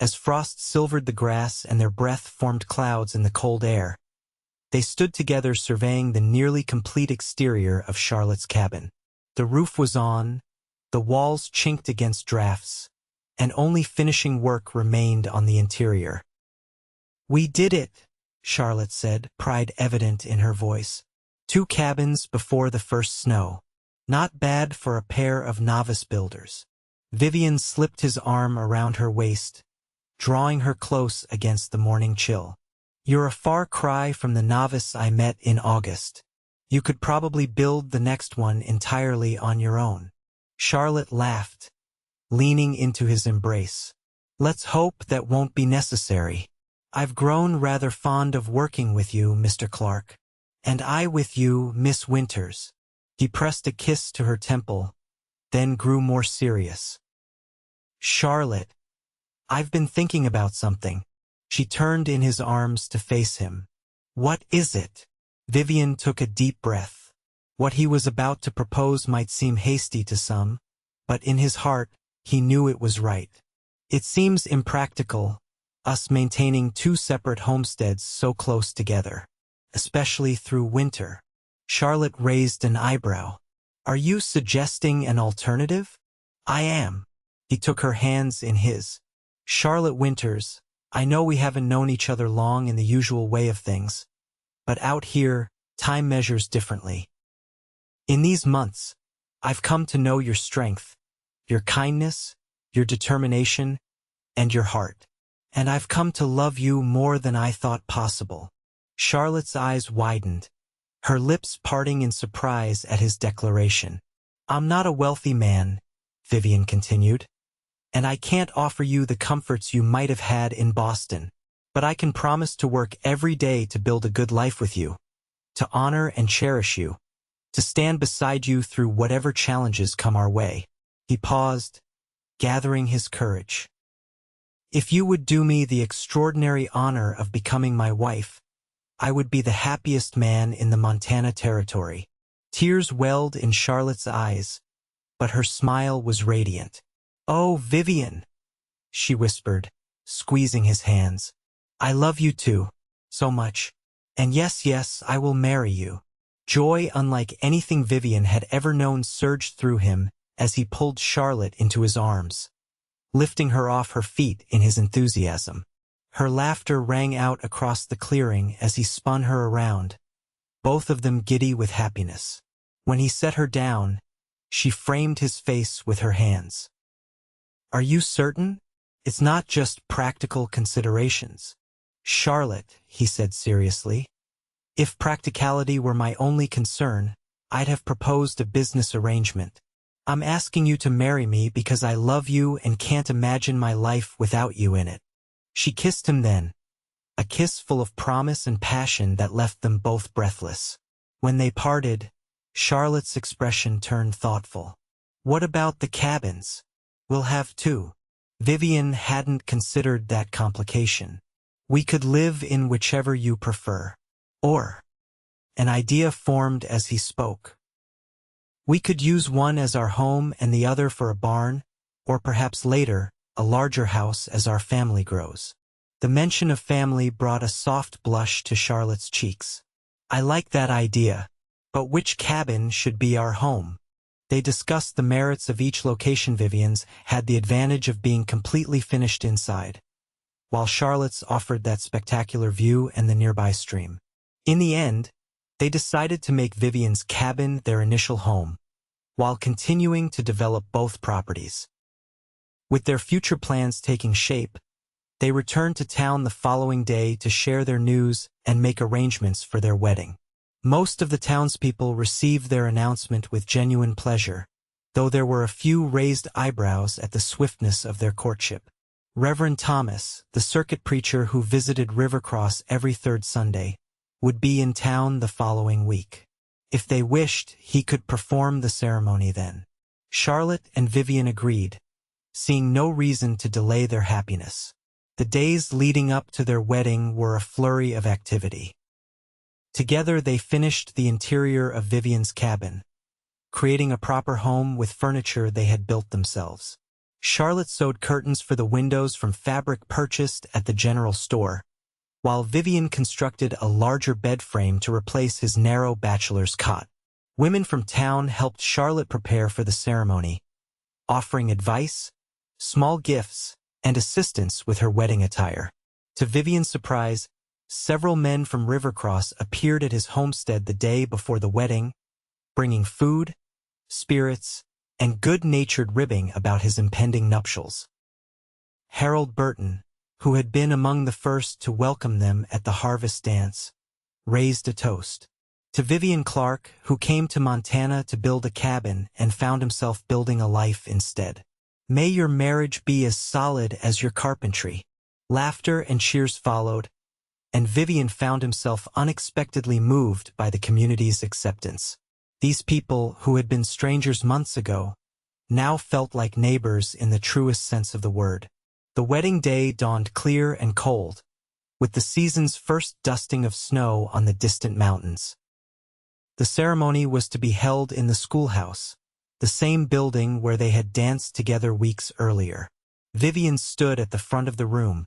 as frost silvered the grass and their breath formed clouds in the cold air, they stood together surveying the nearly complete exterior of Charlotte's cabin. The roof was on, the walls chinked against drafts, and only finishing work remained on the interior. "We did it," Charlotte said, pride evident in her voice. 2 cabins before the first snow. Not bad for a pair of novice builders. Vivian slipped his arm around her waist, drawing her close against the morning chill. "You're a far cry from the novice I met in August. You could probably build the next one entirely on your own." Charlotte laughed, leaning into his embrace. "Let's hope that won't be necessary. I've grown rather fond of working with you, Mr. Clark. And I with you, Miss Winters." He pressed a kiss to her temple, then grew more serious. "Charlotte, I've been thinking about something." She turned in his arms to face him. "What is it?" Vivian took a deep breath. What he was about to propose might seem hasty to some, but in his heart, he knew it was right. "It seems impractical, us maintaining 2 separate homesteads so close together, especially through winter." Charlotte raised an eyebrow. "Are you suggesting an alternative?" "I am." He took her hands in his. "Charlotte Winters, I know we haven't known each other long in the usual way of things, but out here, time measures differently. In these months, I've come to know your strength, your kindness, your determination, and your heart. And I've come to love you more than I thought possible." Charlotte's eyes widened, her lips parting in surprise at his declaration. "I'm not a wealthy man," Vivian continued, "and I can't offer you the comforts you might have had in Boston, but I can promise to work every day to build a good life with you, to honor and cherish you, to stand beside you through whatever challenges come our way." He paused, gathering his courage. "If you would do me the extraordinary honor of becoming my wife, I would be the happiest man in the Montana Territory." Tears welled in Charlotte's eyes, but her smile was radiant. "Oh, Vivian," she whispered, squeezing his hands. "I love you too, so much. And yes, yes, I will marry you." Joy unlike anything Vivian had ever known surged through him as he pulled Charlotte into his arms, lifting her off her feet in his enthusiasm. Her laughter rang out across the clearing as he spun her around, both of them giddy with happiness. When he set her down, she framed his face with her hands. "Are you certain? It's not just practical considerations." "Charlotte," he said seriously, "if practicality were my only concern, I'd have proposed a business arrangement. I'm asking you to marry me because I love you and can't imagine my life without you in it." She kissed him then, a kiss full of promise and passion that left them both breathless. When they parted, Charlotte's expression turned thoughtful. "What about the cabins? We'll have two." Vivian hadn't considered that complication. "We could live in whichever you prefer." Or, an idea formed as he spoke. "We could use one as our home and the other for a barn, or perhaps later, a larger house as our family grows." The mention of family brought a soft blush to Charlotte's cheeks. "I like that idea, but which cabin should be our home?" They discussed the merits of each location. Vivian's had the advantage of being completely finished inside, while Charlotte's offered that spectacular view and the nearby stream. In the end, they decided to make Vivian's cabin their initial home, while continuing to develop both properties. With their future plans taking shape, they returned to town the following day to share their news and make arrangements for their wedding. Most of the townspeople received their announcement with genuine pleasure, though there were a few raised eyebrows at the swiftness of their courtship. Reverend Thomas, the circuit preacher who visited Rivercross every third Sunday, would be in town the following week. If they wished, he could perform the ceremony then. Charlotte and Vivian agreed, seeing no reason to delay their happiness. The days leading up to their wedding were a flurry of activity. Together they finished the interior of Vivian's cabin, creating a proper home with furniture they had built themselves. Charlotte sewed curtains for the windows from fabric purchased at the general store, while Vivian constructed a larger bed frame to replace his narrow bachelor's cot. Women from town helped Charlotte prepare for the ceremony, offering advice, small gifts, and assistance with her wedding attire. To Vivian's surprise, several men from Rivercross appeared at his homestead the day before the wedding, bringing food, spirits, and good-natured ribbing about his impending nuptials. Harold Burton, who had been among the first to welcome them at the harvest dance, raised a toast. To Vivian Clark, who came to Montana to build a cabin and found himself building a life instead. "May your marriage be as solid as your carpentry." Laughter and cheers followed, and Vivian found himself unexpectedly moved by the community's acceptance. These people, who had been strangers months ago, now felt like neighbors in the truest sense of the word. The wedding day dawned clear and cold, with the season's first dusting of snow on the distant mountains. The ceremony was to be held in the schoolhouse, the same building where they had danced together weeks earlier. Vivian stood at the front of the room,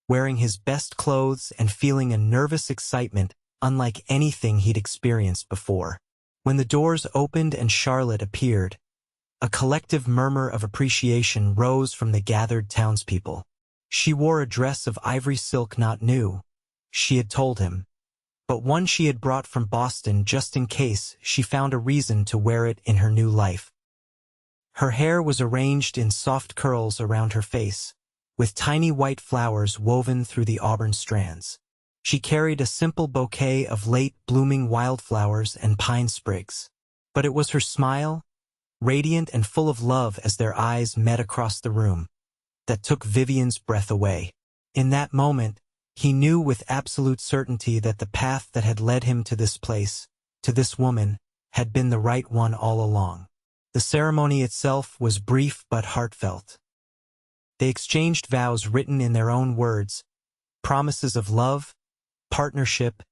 wearing his best clothes and feeling a nervous excitement unlike anything he'd experienced before. When the doors opened and Charlotte appeared, a collective murmur of appreciation rose from the gathered townspeople. She wore a dress of ivory silk, not new, she had told him, but one she had brought from Boston just in case she found a reason to wear it in her new life. Her hair was arranged in soft curls around her face, with tiny white flowers woven through the auburn strands. She carried a simple bouquet of late-blooming wildflowers and pine sprigs. But it was her smile, radiant and full of love as their eyes met across the room, that took Vivian's breath away. In that moment, he knew with absolute certainty that the path that had led him to this place, to this woman, had been the right one all along. The ceremony itself was brief but heartfelt. They exchanged vows written in their own words, promises of love, partnership,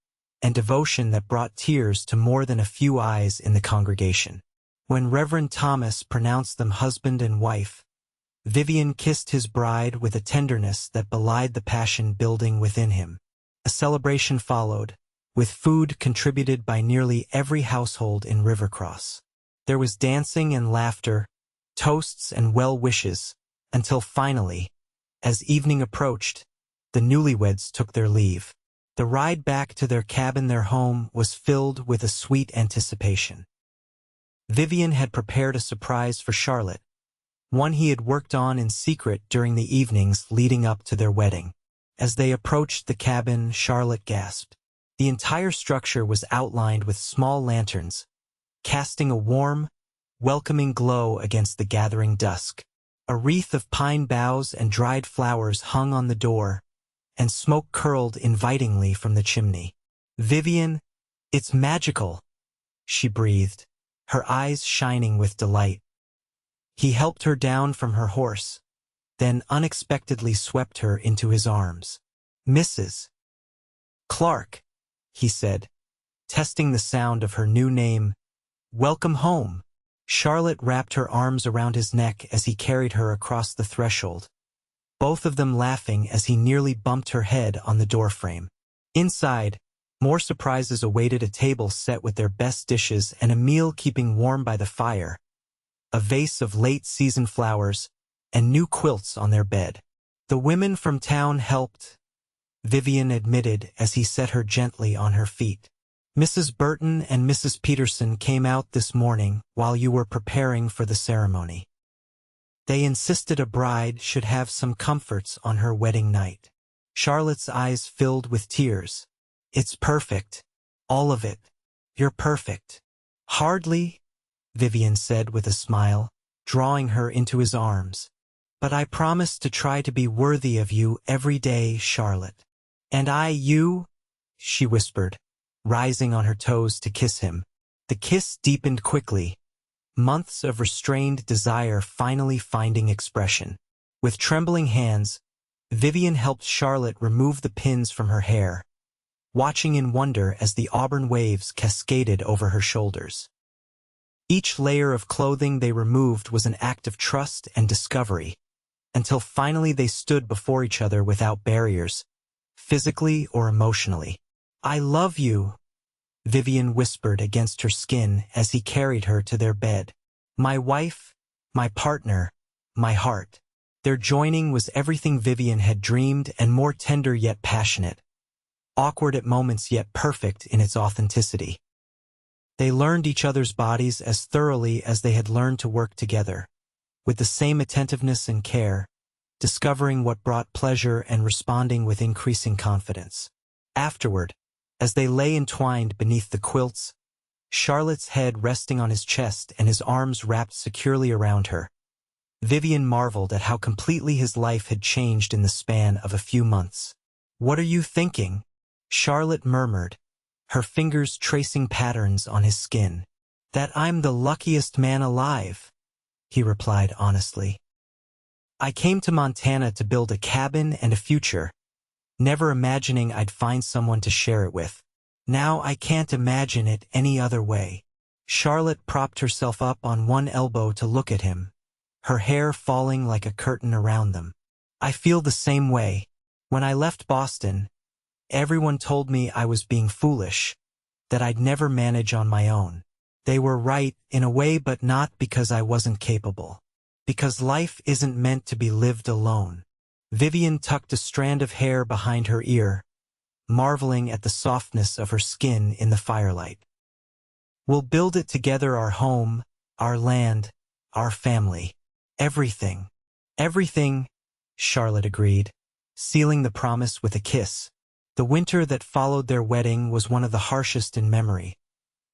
and devotion that brought tears to more than a few eyes in the congregation. When Reverend Thomas pronounced them husband and wife, Vivian kissed his bride with a tenderness that belied the passion building within him. A celebration followed, with food contributed by nearly every household in Rivercross. There was dancing and laughter, toasts and well wishes, until finally, as evening approached, the newlyweds took their leave. The ride back to their cabin, their home, was filled with a sweet anticipation. Vivian had prepared a surprise for Charlotte, one he had worked on in secret during the evenings leading up to their wedding. As they approached the cabin, Charlotte gasped. The entire structure was outlined with small lanterns, casting a warm, welcoming glow against the gathering dusk. A wreath of pine boughs and dried flowers hung on the door, and smoke curled invitingly from the chimney. "Vivian, it's magical," she breathed, her eyes shining with delight. He helped her down from her horse, then unexpectedly swept her into his arms. "Mrs. Clark," he said, testing the sound of her new name. "Welcome home." Charlotte wrapped her arms around his neck as he carried her across the threshold, both of them laughing as he nearly bumped her head on the doorframe. Inside, more surprises awaited, a table set with their best dishes and a meal keeping warm by the fire, a vase of late-season flowers, and new quilts on their bed. "The women from town helped," Vivian admitted as he set her gently on her feet. "Mrs. Burton and Mrs. Peterson came out this morning while you were preparing for the ceremony. They insisted a bride should have some comforts on her wedding night." Charlotte's eyes filled with tears. "It's perfect. All of it. You're perfect." "Hardly," Vivian said with a smile, drawing her into his arms. "But I promise to try to be worthy of you every day, Charlotte." "And I you," she whispered, rising on her toes to kiss him. The kiss deepened quickly, months of restrained desire finally finding expression. With trembling hands, Vivian helped Charlotte remove the pins from her hair, watching in wonder as the auburn waves cascaded over her shoulders. Each layer of clothing they removed was an act of trust and discovery, until finally they stood before each other without barriers, physically or emotionally. "I love you," Vivian whispered against her skin as he carried her to their bed. "My wife, my partner, my heart." Their joining was everything Vivian had dreamed, and more tender yet passionate, awkward at moments yet perfect in its authenticity. They learned each other's bodies as thoroughly as they had learned to work together, with the same attentiveness and care, discovering what brought pleasure and responding with increasing confidence. Afterward, as they lay entwined beneath the quilts, Charlotte's head resting on his chest and his arms wrapped securely around her, Vivian marveled at how completely his life had changed in the span of a few months. "What are you thinking?" Charlotte murmured, her fingers tracing patterns on his skin. "That I'm the luckiest man alive," he replied honestly. "I came to Montana to build a cabin and a future, never imagining I'd find someone to share it with. Now I can't imagine it any other way." Charlotte propped herself up on one elbow to look at him, her hair falling like a curtain around them. "I feel the same way. When I left Boston, everyone told me I was being foolish, that I'd never manage on my own. They were right in a way, but not because I wasn't capable. Because life isn't meant to be lived alone." Vivian tucked a strand of hair behind her ear, marveling at the softness of her skin in the firelight. "We'll build it together, our home, our land, our family. Everything." "Everything," Charlotte agreed, sealing the promise with a kiss. The winter that followed their wedding was one of the harshest in memory,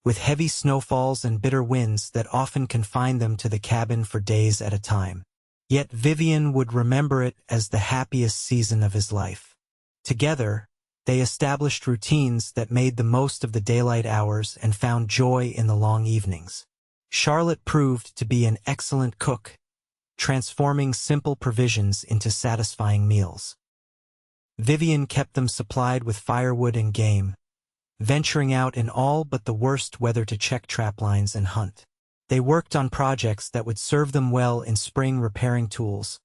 with heavy snowfalls and bitter winds that often confined them to the cabin for days at a time. Yet Vivian would remember it as the happiest season of his life. Together, they established routines that made the most of the daylight hours and found joy in the long evenings. Charlotte proved to be an excellent cook, transforming simple provisions into satisfying meals. Vivian kept them supplied with firewood and game, venturing out in all but the worst weather to check trap lines and hunt. They worked on projects that would serve them well in spring, repairing tools,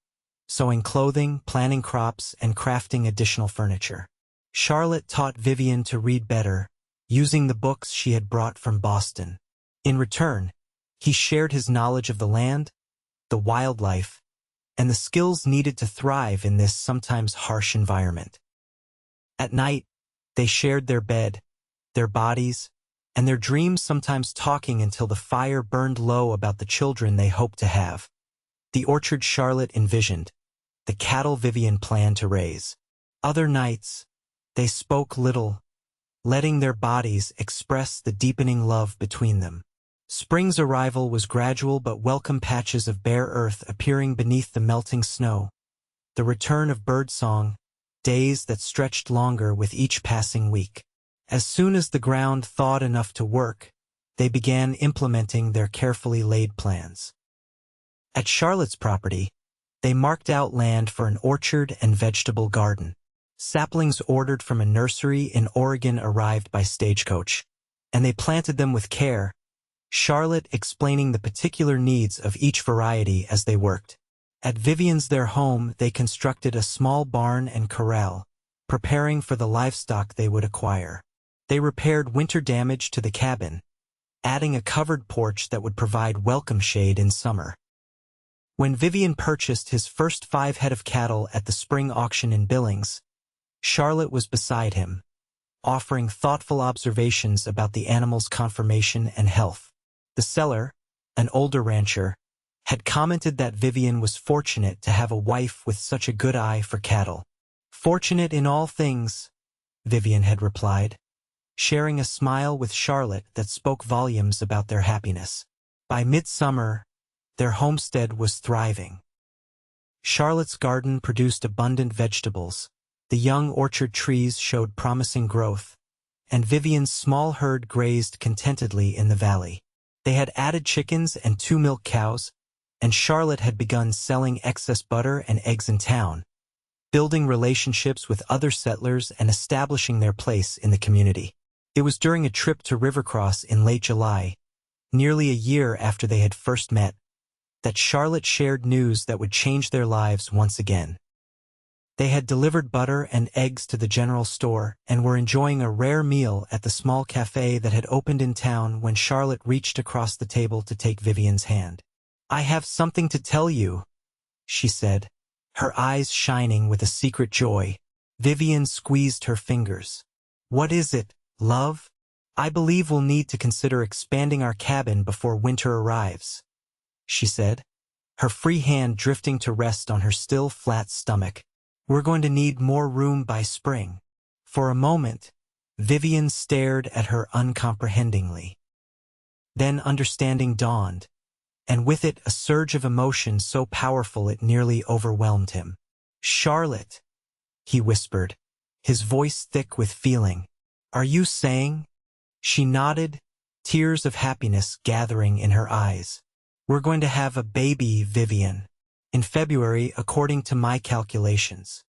sewing clothing, planting crops, and crafting additional furniture. Charlotte taught Vivian to read better, using the books she had brought from Boston. In return, he shared his knowledge of the land, the wildlife, and the skills needed to thrive in this sometimes harsh environment. At night, they shared their bed, their bodies, and their dreams, sometimes talking until the fire burned low about the children they hoped to have, the orchard Charlotte envisioned, the cattle Vivian planned to raise. Other nights, they spoke little, letting their bodies express the deepening love between them. Spring's arrival was gradual but welcome, patches of bare earth appearing beneath the melting snow. The return of birdsong, days that stretched longer with each passing week. As soon as the ground thawed enough to work, they began implementing their carefully laid plans. At Charlotte's property, they marked out land for an orchard and vegetable garden. Saplings ordered from a nursery in Oregon arrived by stagecoach, and they planted them with care, Charlotte explaining the particular needs of each variety as they worked. At Vivian's their home, they constructed a small barn and corral, preparing for the livestock they would acquire. They repaired winter damage to the cabin, adding a covered porch that would provide welcome shade in summer. When Vivian purchased his first 5 head of cattle at the spring auction in Billings, Charlotte was beside him, offering thoughtful observations about the animals' conformation and health. The seller, an older rancher, had commented that Vivian was fortunate to have a wife with such a good eye for cattle. "Fortunate in all things," Vivian had replied, sharing a smile with Charlotte that spoke volumes about their happiness. By midsummer, their homestead was thriving. Charlotte's garden produced abundant vegetables, the young orchard trees showed promising growth, and Vivian's small herd grazed contentedly in the valley. They had added chickens and 2 milk cows, and Charlotte had begun selling excess butter and eggs in town, building relationships with other settlers and establishing their place in the community. It was during a trip to Rivercross in late July, nearly a year after they had first met, that Charlotte shared news that would change their lives once again. They had delivered butter and eggs to the general store and were enjoying a rare meal at the small cafe that had opened in town when Charlotte reached across the table to take Vivian's hand. "I have something to tell you," she said, her eyes shining with a secret joy. Vivian squeezed her fingers. "What is it, love?" "I believe we'll need to consider expanding our cabin before winter arrives," she said, her free hand drifting to rest on her still flat stomach. "We're going to need more room by spring." For a moment, Vivian stared at her uncomprehendingly. Then understanding dawned, and with it a surge of emotion so powerful it nearly overwhelmed him. "Charlotte," he whispered, his voice thick with feeling. "Are you saying?" She nodded, tears of happiness gathering in her eyes. "We're going to have a baby, Vivian. In February, according to my calculations."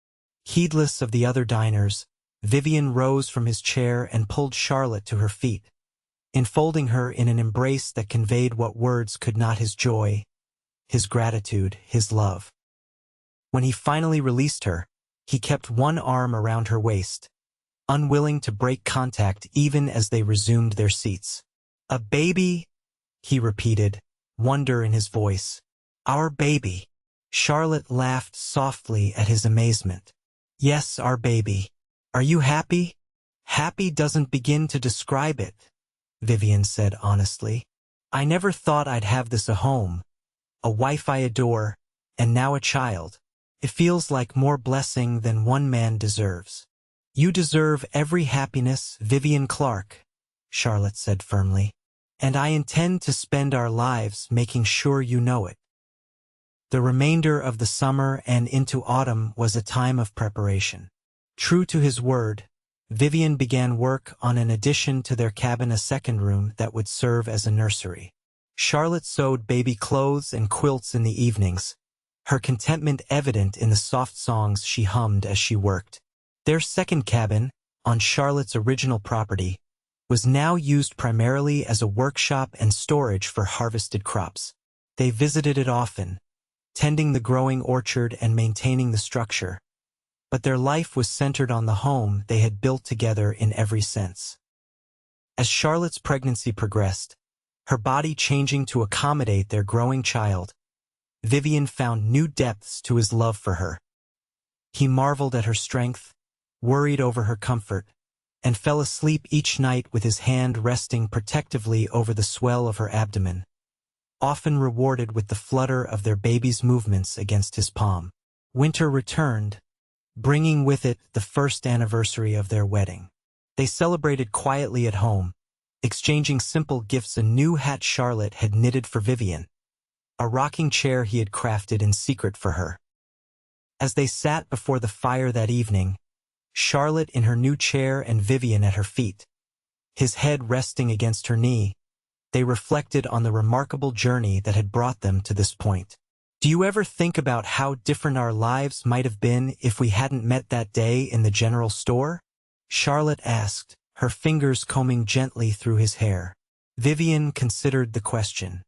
Heedless of the other diners, Vivian rose from his chair and pulled Charlotte to her feet, enfolding her in an embrace that conveyed what words could not: his joy, his gratitude, his love. When he finally released her, he kept one arm around her waist, unwilling to break contact even as they resumed their seats. "A baby?" he repeated, wonder in his voice. "Our baby." Charlotte laughed softly at his amazement. "Yes, our baby. Are you happy?" "Happy doesn't begin to describe it," Vivian said honestly. "I never thought I'd have this: a home, a wife I adore, and now a child. It feels like more blessing than one man deserves." "You deserve every happiness, Vivian Clark," Charlotte said firmly, "and I intend to spend our lives making sure you know it." The remainder of the summer and into autumn was a time of preparation. True to his word, Vivian began work on an addition to their cabin, a second room that would serve as a nursery. Charlotte sewed baby clothes and quilts in the evenings, her contentment evident in the soft songs she hummed as she worked. Their second cabin, on Charlotte's original property, was now used primarily as a workshop and storage for harvested crops. They visited it often, tending the growing orchard and maintaining the structure, but their life was centered on the home they had built together in every sense. As Charlotte's pregnancy progressed, her body changing to accommodate their growing child, Vivian found new depths to his love for her. He marveled at her strength, worried over her comfort, and fell asleep each night with his hand resting protectively over the swell of her abdomen, often rewarded with the flutter of their baby's movements against his palm. Winter returned, bringing with it the first anniversary of their wedding. They celebrated quietly at home, exchanging simple gifts: a new hat Charlotte had knitted for Vivian, a rocking chair he had crafted in secret for her. As they sat before the fire that evening, Charlotte in her new chair and Vivian at her feet, his head resting against her knee, they reflected on the remarkable journey that had brought them to this point. "Do you ever think about how different our lives might have been if we hadn't met that day in the general store?" Charlotte asked, her fingers combing gently through his hair. Vivian considered the question.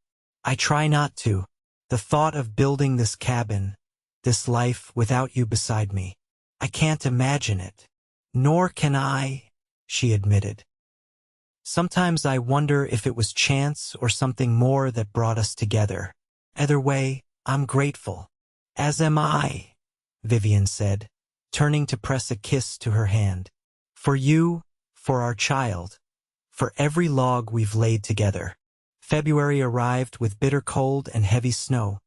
"I try not to. The thought of building this cabin, this life without you beside me, I can't imagine it." "Nor can I," she admitted. "Sometimes I wonder if it was chance or something more that brought us together. Either way, I'm grateful." "As am I," Vivian said, turning to press a kiss to her hand. "For you, for our child, for every log we've laid together." February arrived with bitter cold and heavy snow,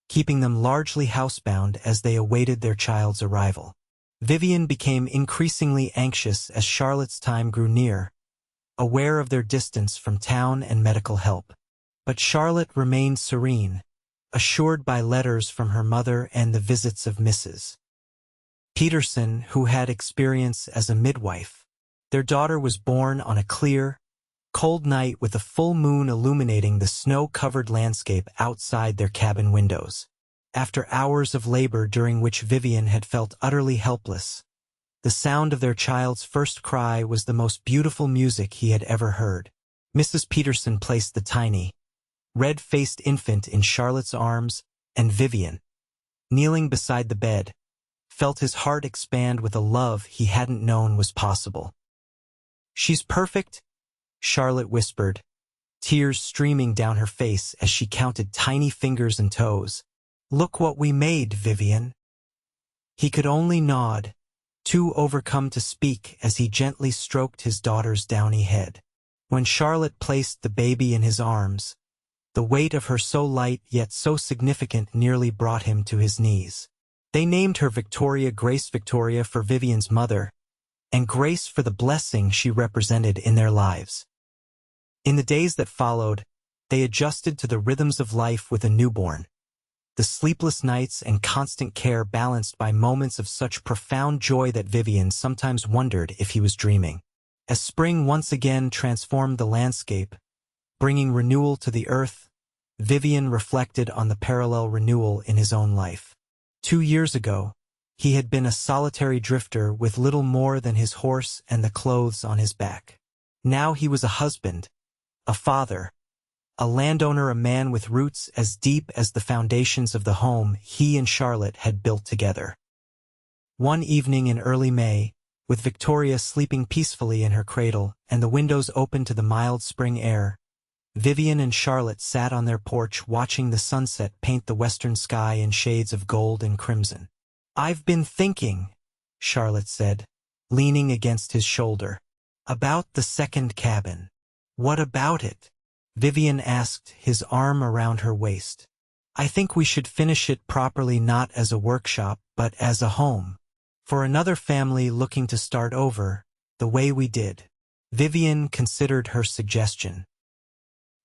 keeping them largely housebound as they awaited their child's arrival. Vivian became increasingly anxious as Charlotte's time grew near, aware of their distance from town and medical help. But Charlotte remained serene, assured by letters from her mother and the visits of Mrs. Peterson, who had experience as a midwife. Their daughter was born on a clear, cold night with a full moon illuminating the snow-covered landscape outside their cabin windows. After hours of labor during which Vivian had felt utterly helpless, the sound of their child's first cry was the most beautiful music he had ever heard. Mrs. Peterson placed the tiny, red-faced infant in Charlotte's arms, and Vivian, kneeling beside the bed, felt his heart expand with a love he hadn't known was possible. "She's perfect," Charlotte whispered, tears streaming down her face as she counted tiny fingers and toes. "Look what we made, Vivian." He could only nod, too overcome to speak as he gently stroked his daughter's downy head. When Charlotte placed the baby in his arms, the weight of her so light yet so significant nearly brought him to his knees. They named her Grace Victoria for Vivian's mother, and Grace for the blessing she represented in their lives. In the days that followed, they adjusted to the rhythms of life with a newborn, the sleepless nights and constant care balanced by moments of such profound joy that Vivian sometimes wondered if he was dreaming. As spring once again transformed the landscape, bringing renewal to the earth, Vivian reflected on the parallel renewal in his own life. 2 years ago, he had been a solitary drifter with little more than his horse and the clothes on his back. Now he was a husband, a father, a landowner, a man with roots as deep as the foundations of the home he and Charlotte had built together. One evening in early May, with Victoria sleeping peacefully in her cradle and the windows open to the mild spring air, Vivian and Charlotte sat on their porch watching the sunset paint the western sky in shades of gold and crimson. "I've been thinking," Charlotte said, leaning against his shoulder, "about the second cabin." "What about it?" Vivian asked, his arm around her waist. "I think we should finish it properly, not as a workshop, but as a home. For another family looking to start over, the way we did." Vivian considered her suggestion.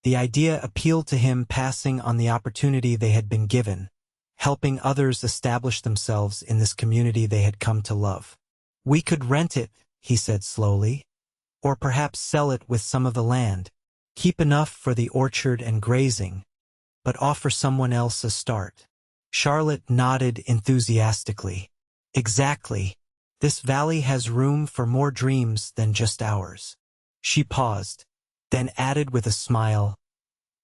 The idea appealed to him, passing on the opportunity they had been given, helping others establish themselves in this community they had come to love. "We could rent it," he said slowly, "or perhaps sell it with some of the land. Keep enough for the orchard and grazing, but offer someone else a start." Charlotte nodded enthusiastically. "Exactly. This valley has room for more dreams than just ours." She paused, then added with a smile,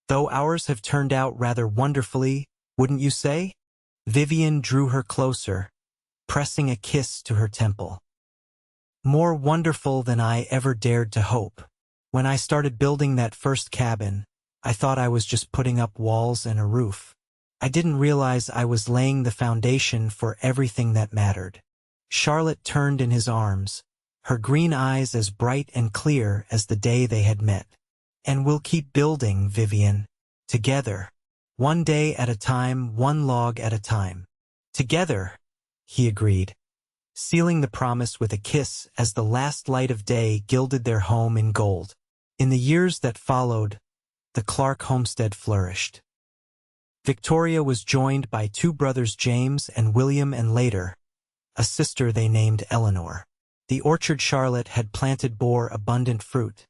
"Though ours have turned out rather wonderfully, wouldn't you say?" Vivian drew her closer, pressing a kiss to her temple. "More wonderful than I ever dared to hope. When I started building that first cabin, I thought I was just putting up walls and a roof. I didn't realize I was laying the foundation for everything that mattered." Charlotte turned in his arms, her green eyes as bright and clear as the day they had met. "And we'll keep building, Vivian. Together. One day at a time, one log at a time." "Together," he agreed, sealing the promise with a kiss as the last light of day gilded their home in gold. In the years that followed, the Clark homestead flourished. Victoria was joined by two brothers James and William and later, a sister they named Eleanor. The orchard Charlotte had planted bore abundant fruit,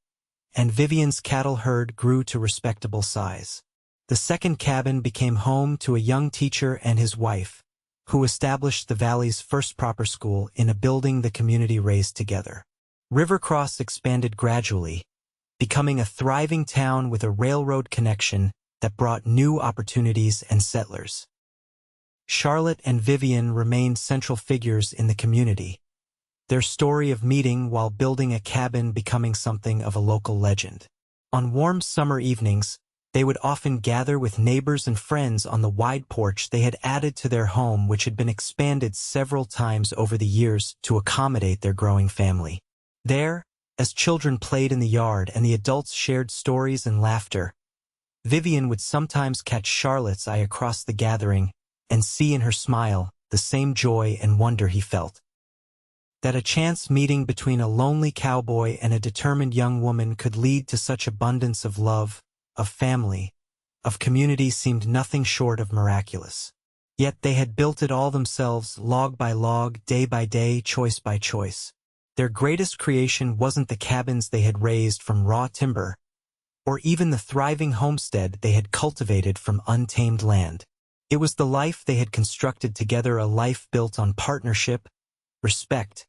and Vivian's cattle herd grew to respectable size. The second cabin became home to a young teacher and his wife, who established the valley's first proper school in a building the community raised together. Rivercross expanded gradually, becoming a thriving town with a railroad connection that brought new opportunities and settlers. Charlotte and Vivian remained central figures in the community, their story of meeting while building a cabin becoming something of a local legend. On warm summer evenings, they would often gather with neighbors and friends on the wide porch they had added to their home, which had been expanded several times over the years to accommodate their growing family. There, as children played in the yard and the adults shared stories and laughter, Vivian would sometimes catch Charlotte's eye across the gathering and see in her smile the same joy and wonder he felt. That a chance meeting between a lonely cowboy and a determined young woman could lead to such abundance of love, of family, of community seemed nothing short of miraculous. Yet they had built it all themselves, log by log, day by day, choice by choice. Their greatest creation wasn't the cabins they had raised from raw timber, or even the thriving homestead they had cultivated from untamed land. It was the life they had constructed together, a life built on partnership, respect,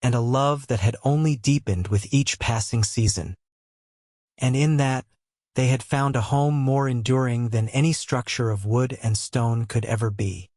and a love that had only deepened with each passing season. And in that, they had found a home more enduring than any structure of wood and stone could ever be.